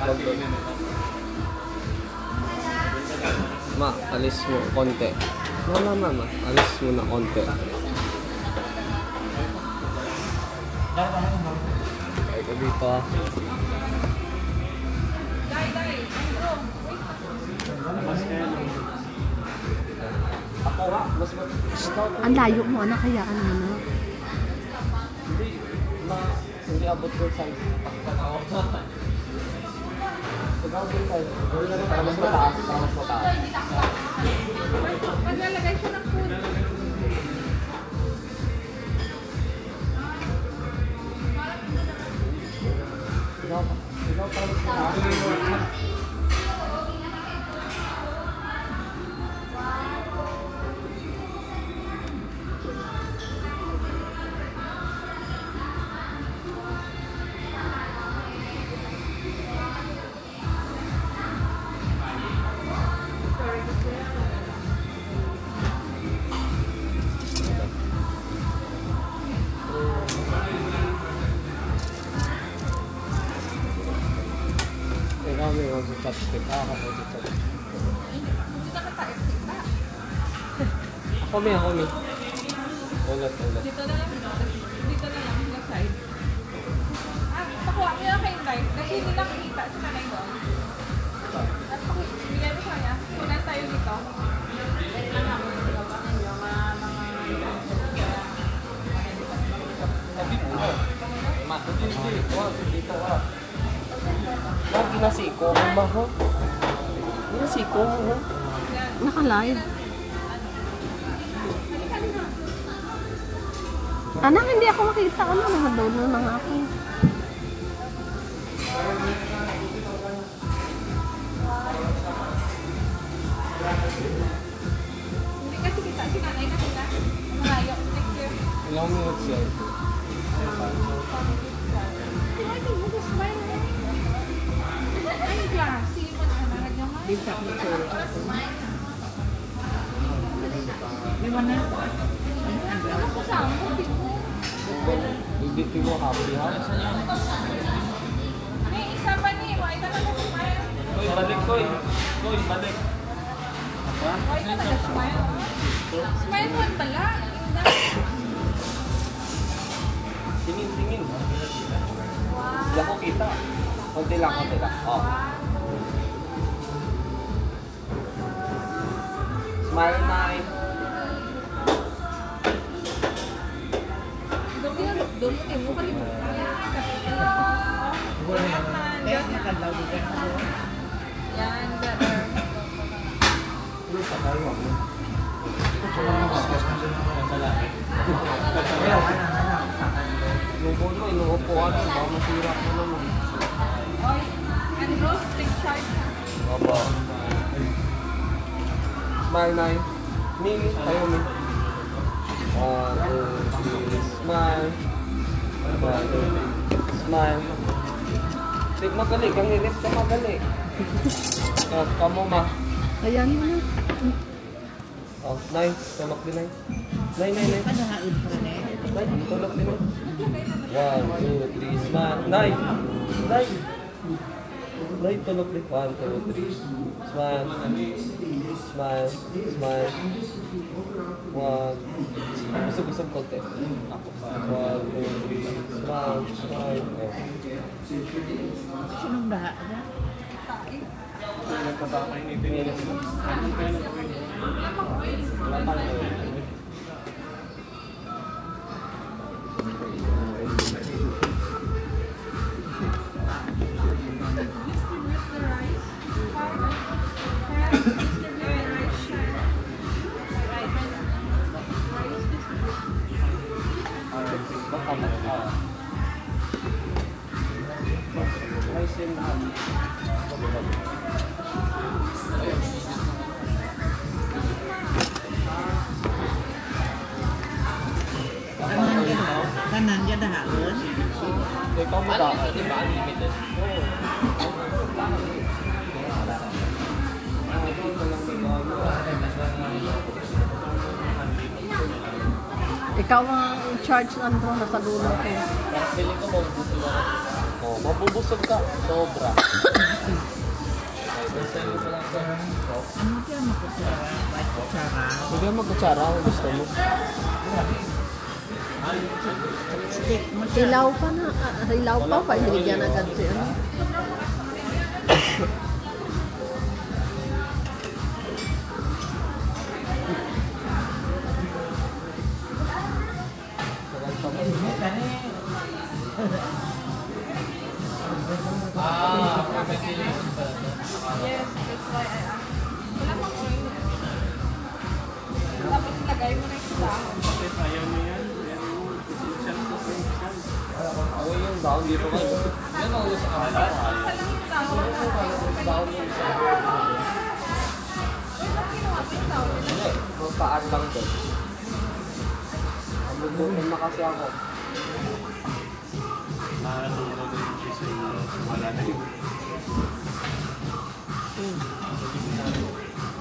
Wag doon. Ma, alis mo konti. Ma. Alis mo na konti. Ay, ko dito ah. Ako nga, mas ang layo mo, anak, kaya ano na? Hindi abot ko size. Pagkakot ko size. Para mas mataas. Maglalagay siya ng food. Ikaw para mas mataas. Kami mag-chopstick. Kapag-chopstick. Ako may. Ulat. Dito na lang. Left side. Pakuha mo yung kayong light. Kasi hindi lang kita sa kanay doon. At bigay mo sa kanya. Kunan tayo dito. Dito ka. Lagi nasiko mo ba ho? Nasiko mo ho? Naka-live. Anak, hindi ako makita. Ano, naka-download na nga ako. Hindi kasi kita si nanay na sila. Malayo. Thank you. Ilang minutes yan? Ay, klase. Manarag naman. Di ba na? Ano ko sa mo? Hindi mo happy ha? May isa pa ni. Why ka nag-smile? Balik ko eh. Balik. Why ka nag-smile? Smile mo pala. Tingin. Wow. Hindi ako kita. Konti lang. Oh. Smile 9. Doon mo kalimutan. Yan, better. Lubon mo, inuupuan mo. Baka masira mo naman. Oy, and Rose, take charge. Opo. Smile 9. Mimi, tayo mi. 1, 2, 3. Smile. 1, 2, 3. Smile. Tik magali. Kang nilip ka magali. Kamu ma. Ayan mo na. Oh, 9. Tulok din 9. 9. Tulok din 9. 1, 2, 3. Smile. 9. Tulok din. 1, 2, 3. Smile. 1. Busog konti. 1, 2, 3. Smile. Sinong baha? Kanan dia dah halus. Ikaw mo ba? Di ba unlimited? Oo. Ikaw ang in-charge ng drone nasa dulo ko. Feeling ko mabubusog ka. Mabubusog ka. Sobra. Ano kaya makutsara? White kutsara? Sige, magkutsara kung gusto mo. Stick mo siya. Hilaw pa na. Hilaw pa pa. Binigyan agad siya. Yes, that's why I asked. Wala pang oil. Tapos lagay mo na yung dahon. Ako yung down dito kayo. Yan ang gusto ka. Isa lang yung dahon. Down yung isa. Wait, bakit ginawa ko yung dahon? Hindi, magpaan lang doon. Mabubukin na kasi ako.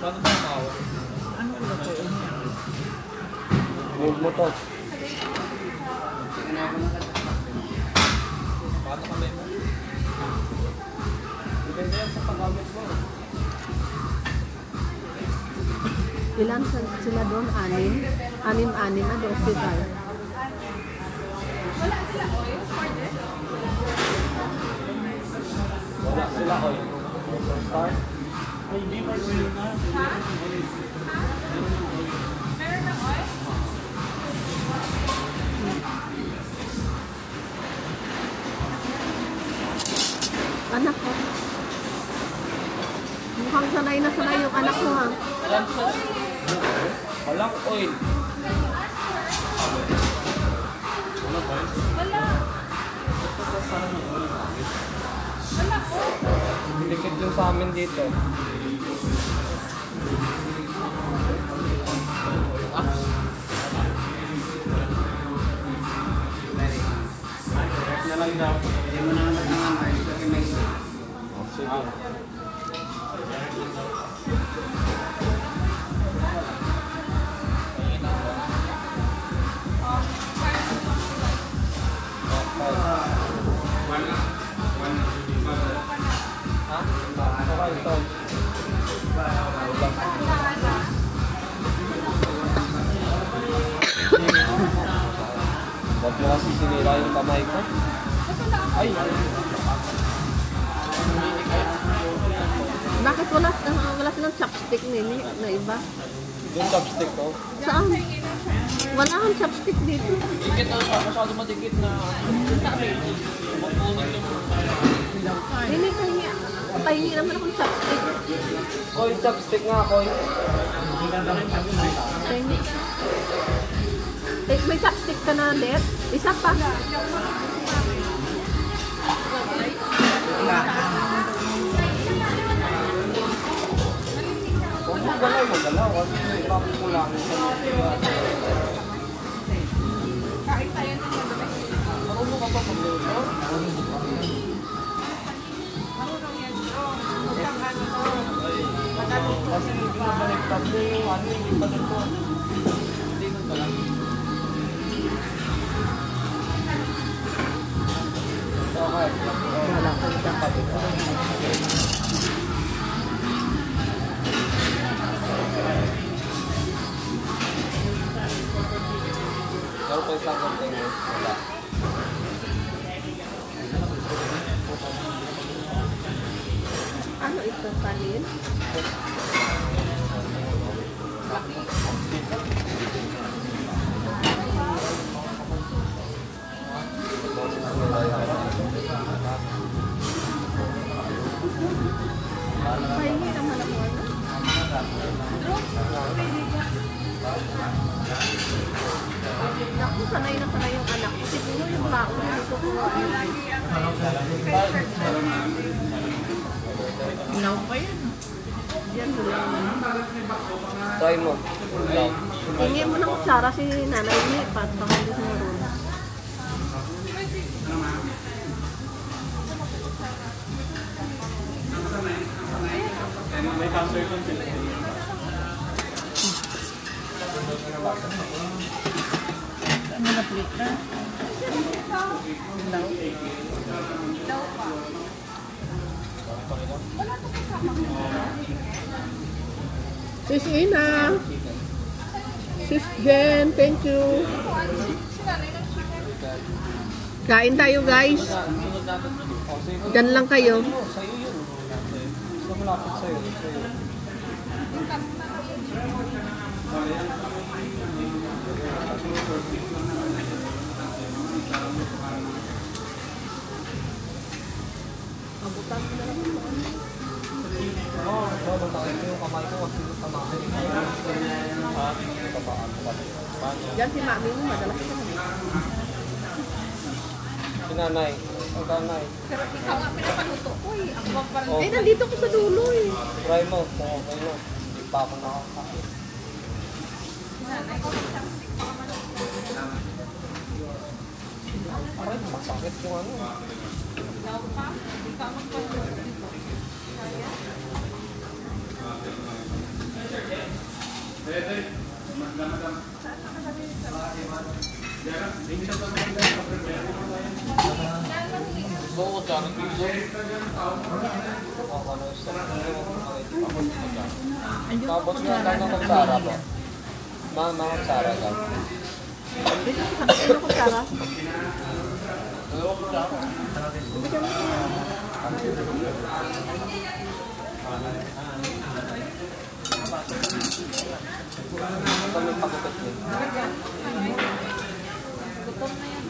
Paano ba makawa? Ano lutuin niya? Move mo to. Paano kamay mo? Depende yan sa paggamit mo. Ilan sila doon? Anim? Anim na doon hospital. Wala sila oil for this? Wala sila oil. Star? Ha? Ha? Meron ng oil? Anak ko. Mukhang sanay na sanay yung anak mo ha. Walang oil. Wala. Wala ko. Dikit yung sa amin dito. Na lang daw. Hindi mo naman nangangain. Sige. Ba't mo kasi sinira yung kamay ko? Ay! Bakit wala silang chopstick nili na iba? Yung chopstick ko. Saan? Wala kang chopstick dito. Dikit na siya. Masyado madikit na. Mapunit yung... Hindi kahingi. Pahingi naman akong chopstick. Koy, chopstick nga, Koy. Pahingi. May chopstick ka na, Let? Isa pa. Huwag mo galaw. Kasi may bakit mo lang. Kain tayo ng magabi. Marunong ka pa magluto? Marunong yan. Huwag kang ano to. Kasi binabaliktad mo yung ano yung baluto. Hindi nun ba lang? Okay. Wala kang chopstick. Pero pa isang container. Wala. Ano ito? Kanin? Pahingi naman ako. Naku, sanay na sanay yung anak ko. Siguro yung bako na ito ko. Ilaw pa yan. Yan mo lang. Try mo. Lang. Hingi mo ng kutsara si nanay ni Pat. Baka hindi siya marunong. May cancer kung sila. Ano na plate na? Daw pa. Pakita Wala to kasama ko. Sis Ina. Sis Jen, thank you. Si nanay ng chicken. Kain tayo guys. Sunod natin. O, sige. Diyan lang kayo. Sa'yo yun. Gusto mo lapit sa'yo. Oo, babatakin ko yung kamay ko kasi tamahan yung kamay. Ha? Tamaan ko kasi. Paano? Diyan si Mami mo, madalas ka naman. Si nanay. Ang nanay. Pero ikaw nga pinapaluto ko eh. Ako ang parang... Oh. Eh, nandito ko sa dulo eh. Try mo kung okay mo. Hindi pa ako nakakain. Si nanay ko. Aray, masakit yung ano. Ikaw pa. Ikaw magpaluto dito. Kaya? Gusto ko dyan. Ako na yung step. Tapos nga lang ng magsara po. Mga magsara ka. Dito sa ano ko, Sarah? Kami pakupit niya. Gutom na yan.